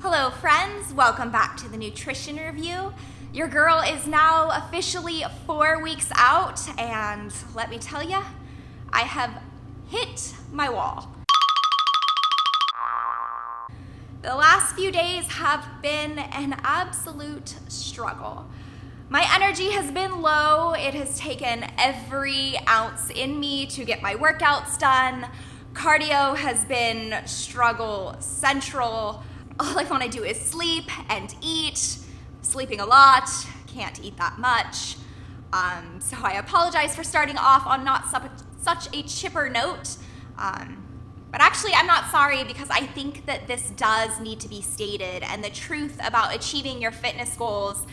Hello friends, welcome back to the Nutrition Review. Your girl is now officially 4 weeks out, and let me tell you, I have hit my wall. The last few days have been an absolute struggle. My energy has been low. It has taken every ounce in me to get my workouts done. Cardio has been struggle central. All I want to do is sleep and eat. Sleeping a lot, can't eat that much. So I apologize for starting off on not such a chipper note. But actually, I'm not sorry, because I think that this does need to be stated, and the truth about achieving your fitness goals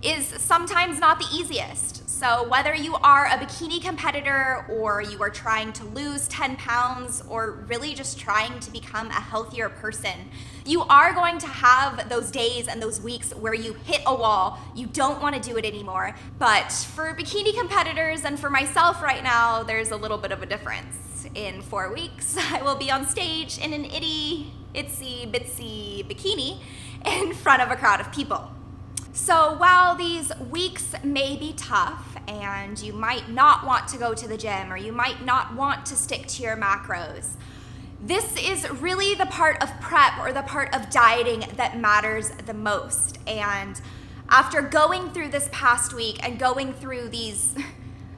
is sometimes not the easiest. So whether you are a bikini competitor, or you are trying to lose 10 pounds, or really just trying to become a healthier person, you are going to have those days and those weeks where you hit a wall, you don't want to do it anymore. But for bikini competitors and for myself right now, there's a little bit of a difference. In 4 weeks, I will be on stage in an itsy bitsy bikini in front of a crowd of people. So while these weeks may be tough and you might not want to go to the gym, or you might not want to stick to your macros, this is really the part of prep, or the part of dieting, that matters the most. And after going through this past week and going through these,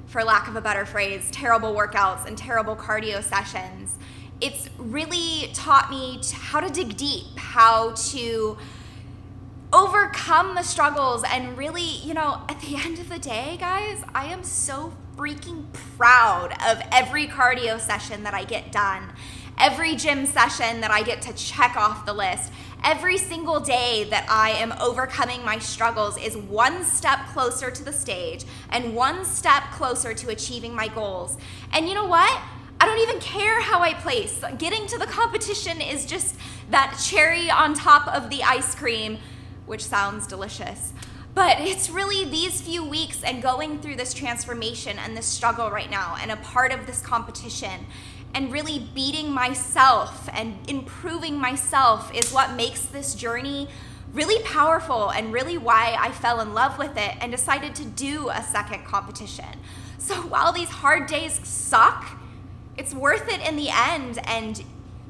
for lack of a better phrase, terrible workouts and terrible cardio sessions, it's really taught me how to dig deep, how to overcome the struggles, and really, at the end of the day, guys, I am so freaking proud of every cardio session that I get done, every gym session that I get to check off the list. Every single day that I am overcoming my struggles is one step closer to the stage and one step closer to achieving my goals. And you know what? I don't even care how I place. Getting to the competition is just that cherry on top of the ice cream, which sounds delicious. But it's really these few weeks and going through this transformation and this struggle right now, and a part of this competition, and really beating myself and improving myself, is what makes this journey really powerful, and really why I fell in love with it and decided to do a second competition. So while these hard days suck, it's worth it in the end, and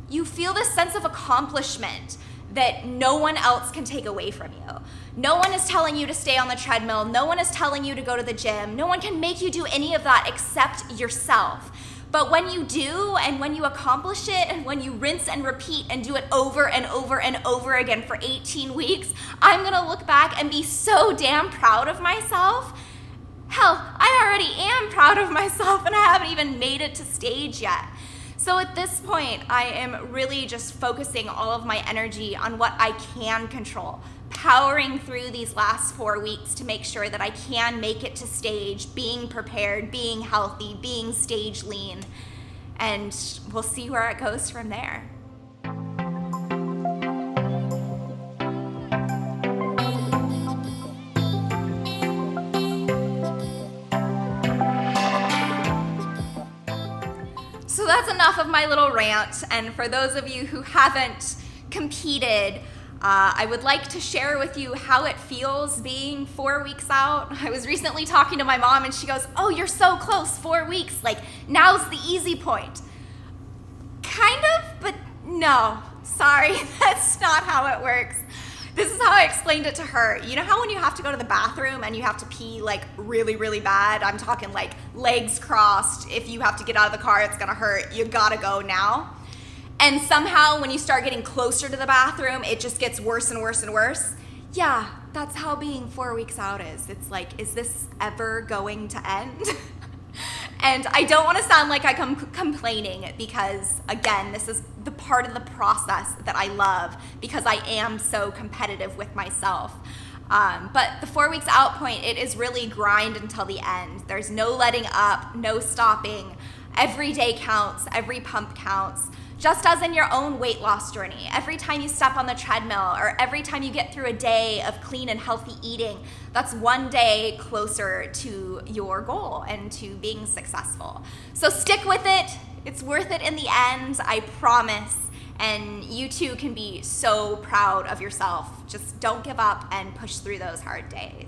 you feel this sense of accomplishment that no one else can take away from you. No one is telling you to stay on the treadmill. No one is telling you to go to the gym. No one can make you do any of that except yourself. But when you do, and when you accomplish it, and when you rinse and repeat and do it over and over and over again for 18 weeks, I'm gonna look back and be so damn proud of myself. Hell, I already am proud of myself, and I haven't even made it to stage yet. So at this point, I am really just focusing all of my energy on what I can control, powering through these last 4 weeks to make sure that I can make it to stage, being prepared, being healthy, being stage lean, and we'll see where it goes from there. So that's enough of my little rant, and for those of you who haven't competed, I would like to share with you how it feels being 4 weeks out. I was recently talking to my mom, and she goes, "Oh, you're so close, 4 weeks, like now's the easy point." Kind of, but no, sorry, that's not how it works. This is how I explained it to her. You know how when you have to go to the bathroom and you have to pee like really, really bad? I'm talking like legs crossed. If you have to get out of the car, it's gonna hurt. You gotta go now. And somehow when you start getting closer to the bathroom, it just gets worse and worse and worse. Yeah, that's how being 4 weeks out is. It's like, is this ever going to end? And I don't want to sound like I'm complaining, because again, this is the part of the process that I love, because I am so competitive with myself. But the 4 weeks out point, it is really grind until the end. There's no letting up, no stopping. Every day counts, every pump counts. Just as in your own weight loss journey, every time you step on the treadmill, or every time you get through a day of clean and healthy eating, that's one day closer to your goal and to being successful. So stick with it. It's worth it in the end, I promise. and you too can be so proud of yourself. Just don't give up and push through those hard days.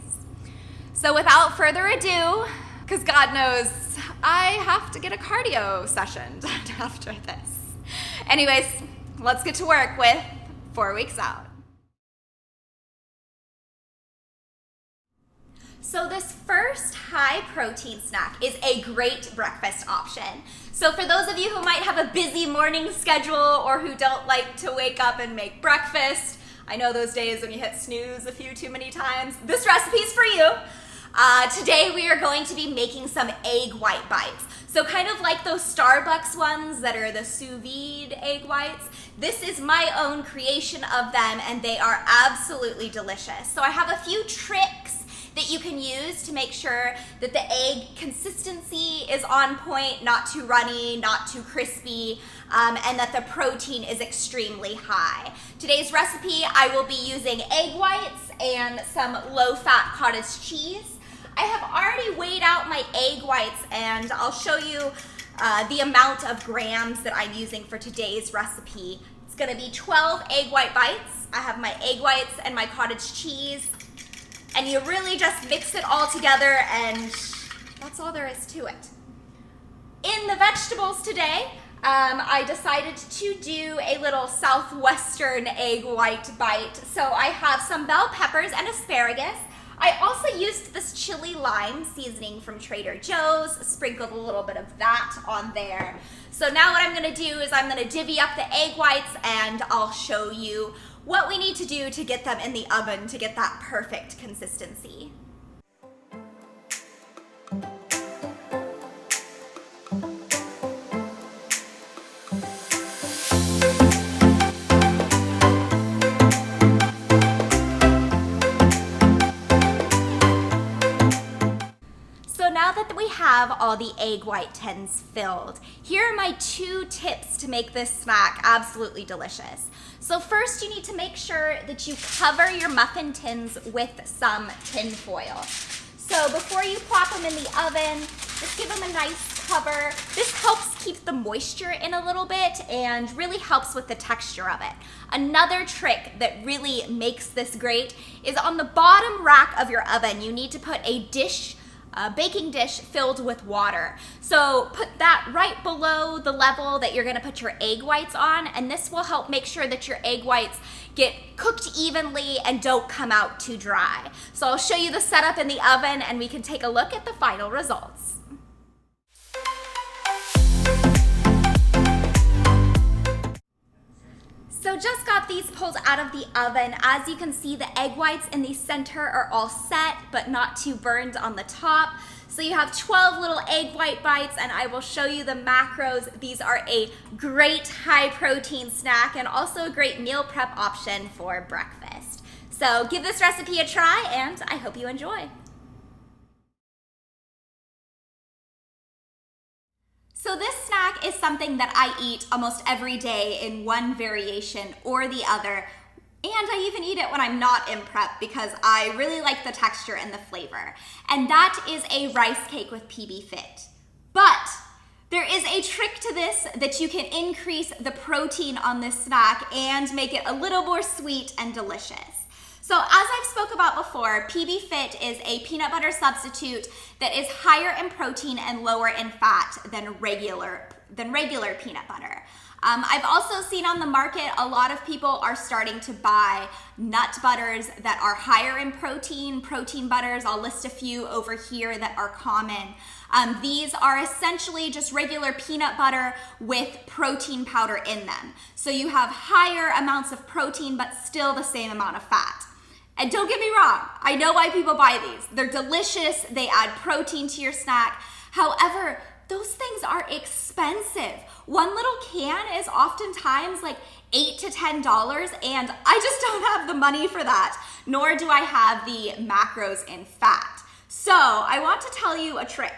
So without further ado, because God knows I have to get a cardio session done after this. Anyways, let's get to work with 4 weeks out. So this first high protein snack is a great breakfast option. So for those of you who might have a busy morning schedule or who don't like to wake up and make breakfast, I know those days when you hit snooze a few too many times, this recipe's for you. Today we are going to be making some egg white bites. So kind of like those Starbucks ones that are the sous vide egg whites. This is my own creation of them and they are absolutely delicious. So I have a few tricks that you can use to make sure that the egg consistency is on point, not too runny, not too crispy, and that the protein is extremely high. Today's recipe, I will be using egg whites and some low-fat cottage cheese. I have already weighed out my egg whites and I'll show you the amount of grams that I'm using for today's recipe. It's gonna be 12 egg white bites. I have my egg whites and my cottage cheese. And you really just mix it all together and that's all there is to it. In the vegetables today, I decided to do a little southwestern egg white bite. So I have some bell peppers and asparagus. I also used this chili lime seasoning from Trader Joe's, sprinkled a little bit of that on there. So now what I'm gonna do is I'm gonna divvy up the egg whites and I'll show you what we need to do to get them in the oven to get that perfect consistency. So now that we have all the egg white tins filled, here are my 2 tips to make this snack absolutely delicious. So first you need to make sure that you cover your muffin tins with some tin foil. So before you plop them in the oven, just give them a nice cover. This helps keep the moisture in a little bit and really helps with the texture of it. Another trick that really makes this great is on the bottom rack of your oven, you need to put a baking dish filled with water. So put that right below the level that you're gonna put your egg whites on, and this will help make sure that your egg whites get cooked evenly and don't come out too dry. So I'll show you the setup in the oven and we can take a look at the final results. So just got these pulled out of the oven. As you can see, the egg whites in the center are all set, but not too burned on the top. So you have 12 little egg white bites, and I will show you the macros. These are a great high protein snack and also a great meal prep option for breakfast. So give this recipe a try, and I hope you enjoy. So this snack is something that I eat almost every day in one variation or the other, and I even eat it when I'm not in prep because I really like the texture and the flavor. And that is a rice cake with PB Fit. But there is a trick to this that you can increase the protein on this snack and make it a little more sweet and delicious. So as I've spoke about before, PB Fit is a peanut butter substitute that is higher in protein and lower in fat than regular peanut butter. I've also seen on the market a lot of people are starting to buy nut butters that are higher in protein butters. I'll list a few over here that are common. These are essentially just regular peanut butter with protein powder in them. So you have higher amounts of protein but still the same amount of fat. And don't get me wrong, I know why people buy these. They're delicious, they add protein to your snack. However, those things are expensive. One little can is oftentimes like $8 to $10, and I just don't have the money for that, nor do I have the macros in fat. So I want to tell you a trick.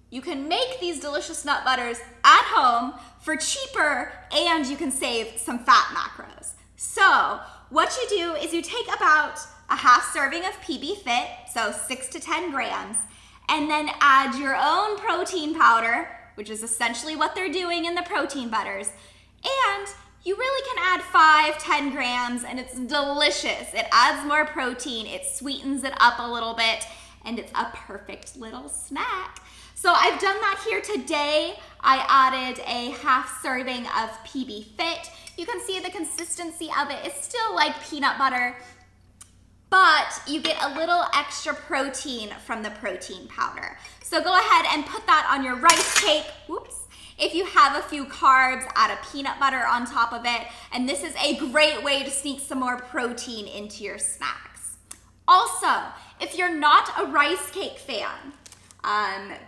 You can make these delicious nut butters at home for cheaper, and you can save some fat macros. So what you do is you take about a half serving of PB Fit, so 6 to 10 grams, and then add your own protein powder, which is essentially what they're doing in the protein butters, and You really can add 5, 10 grams and it's delicious. It adds more protein, it sweetens it up a little bit, and it's a perfect little snack. So I've done that here today. I added a half serving of PB Fit. You can see the consistency of it is still like peanut butter, but you get a little extra protein from the protein powder. So go ahead and put that on your rice cake. Whoops. If you have a few carbs, add a peanut butter on top of it. And this is a great way to sneak some more protein into your snacks. Also, if you're not a rice cake fan,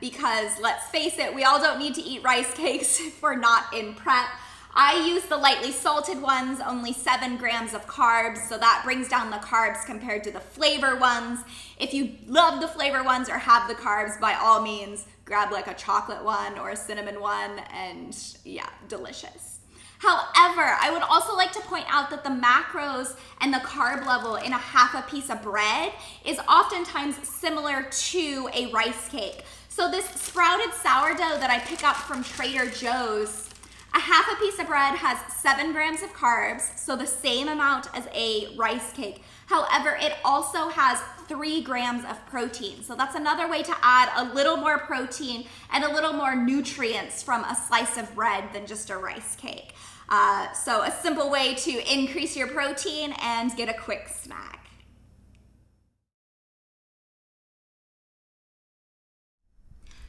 because let's face it, we all don't need to eat rice cakes if we're not in prep. I use the lightly salted ones, only 7 grams of carbs, so that brings down the carbs compared to the flavor ones. If you love the flavor ones or have the carbs, by all means, grab like a chocolate one or a cinnamon one, and yeah, delicious. However, I would also like to point out that the macros and the carb level in a half a piece of bread is oftentimes similar to a rice cake. So this sprouted sourdough that I pick up from Trader Joe's, a half a piece of bread has 7 grams of carbs, so the same amount as a rice cake. However, it also has 3 grams of protein. So that's another way to add a little more protein and a little more nutrients from a slice of bread than just a rice cake. So a simple way to increase your protein and get a quick snack.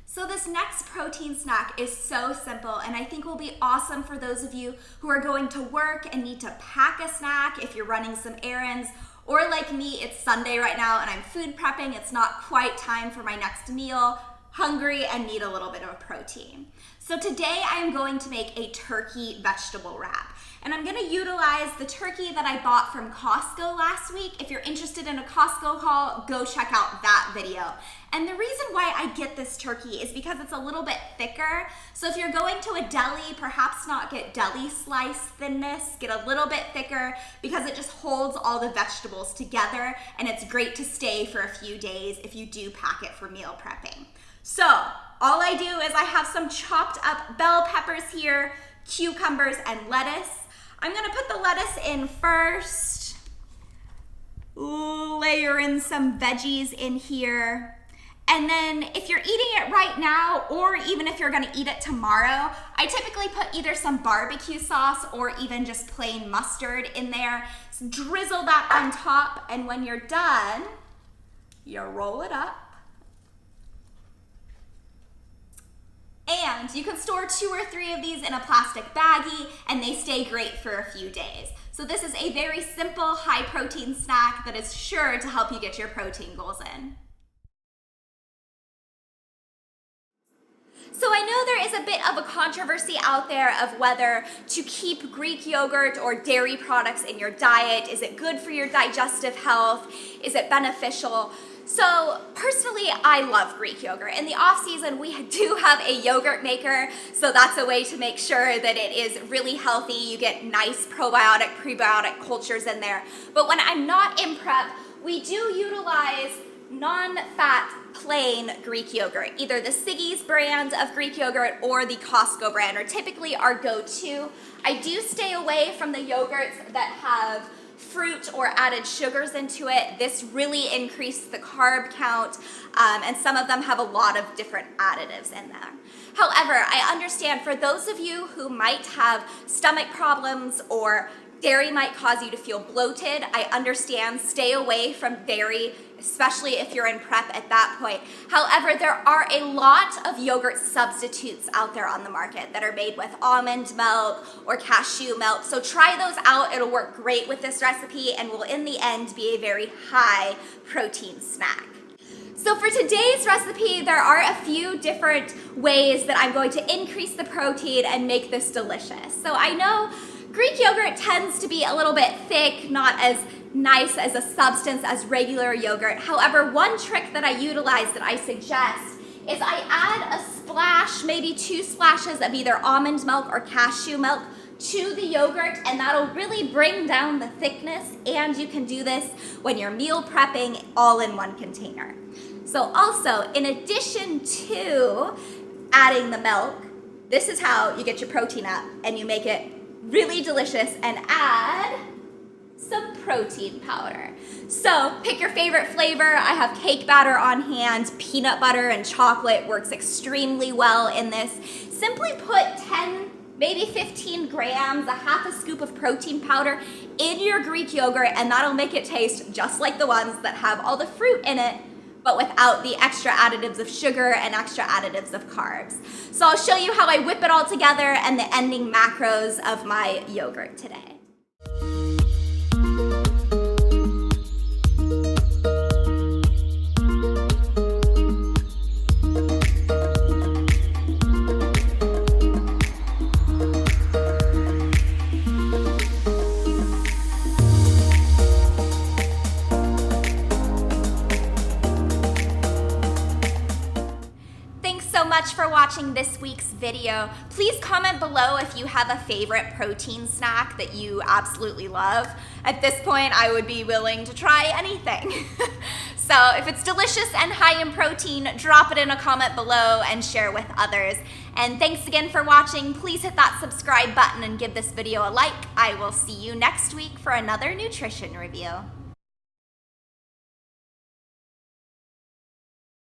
So this next protein snack is so simple, and I think will be awesome for those of you who are going to work and need to pack a snack if you're running some errands, or like me, it's Sunday right now and I'm food prepping. It's not quite time for my next meal, hungry and need a little bit of protein. So today I am going to make a turkey vegetable wrap. And I'm gonna utilize the turkey that I bought from Costco last week. If you're interested in a Costco haul, go check out that video. And the reason why I get this turkey is because it's a little bit thicker. So if you're going to a deli, perhaps not get deli slice thinness, get a little bit thicker because it just holds all the vegetables together, and it's great to stay for a few days if you do pack it for meal prepping. So all I do is I have some chopped up bell peppers here, cucumbers, and lettuce. I'm gonna put the lettuce in first, layer in some veggies in here. And then if you're eating it right now, or even if you're gonna eat it tomorrow, I typically put either some barbecue sauce or even just plain mustard in there. So drizzle that on top, and when you're done, you roll it up. And you can store 2 or 3 of these in a plastic baggie, and they stay great for a few days. So this is a very simple, high protein snack that is sure to help you get your protein goals in. So I know there is a bit of a controversy out there of whether to keep Greek yogurt or dairy products in your diet. Is it good for your digestive health? Is it beneficial? So personally, I love Greek yogurt. In the off season, we do have a yogurt maker, so that's a way to make sure that it is really healthy. You get nice probiotic, prebiotic cultures in there. But when I'm not in prep, we do utilize non-fat plain Greek yogurt, either the Siggy's brand of Greek yogurt or the Costco brand are typically our go-to. I do stay away from the yogurts that have fruit or added sugars into it. This really increased the carb count, and some of them have a lot of different additives in them. However, I understand for those of you who might have stomach problems or dairy might cause you to feel bloated, I understand, stay away from dairy, especially if you're in prep at that point. However, there are a lot of yogurt substitutes out there on the market that are made with almond milk or cashew milk. So try those out. It'll work great with this recipe and will in the end be a very high protein snack. So for today's recipe, there are a few different ways that I'm going to increase the protein and make this delicious. So I know Greek yogurt tends to be a little bit thick, not as nice as a substance as regular yogurt. However, one trick that I utilize that I suggest is I add a splash, maybe 2 splashes of either almond milk or cashew milk to the yogurt, and that'll really bring down the thickness, and you can do this when you're meal prepping all in one container. So also, in addition to adding the milk, this is how you get your protein up and you make it really delicious, and add some protein powder. So pick your favorite flavor. I have cake batter on hand. Peanut butter and chocolate works extremely well in this. Simply put 10, maybe 15 grams, a half a scoop of protein powder in your Greek yogurt, and that'll make it taste just like the ones that have all the fruit in it, but without the extra additives of sugar and extra additives of carbs. So I'll show you how I whip it all together and the ending macros of my yogurt today. So much for watching this week's video. Please comment below if you have a favorite protein snack that you absolutely love. At this point, I would be willing to try anything. So if it's delicious and high in protein, drop it in a comment below and share with others. And thanks again for watching. Please hit that subscribe button and give this video a like. I will see you next week for another nutrition review.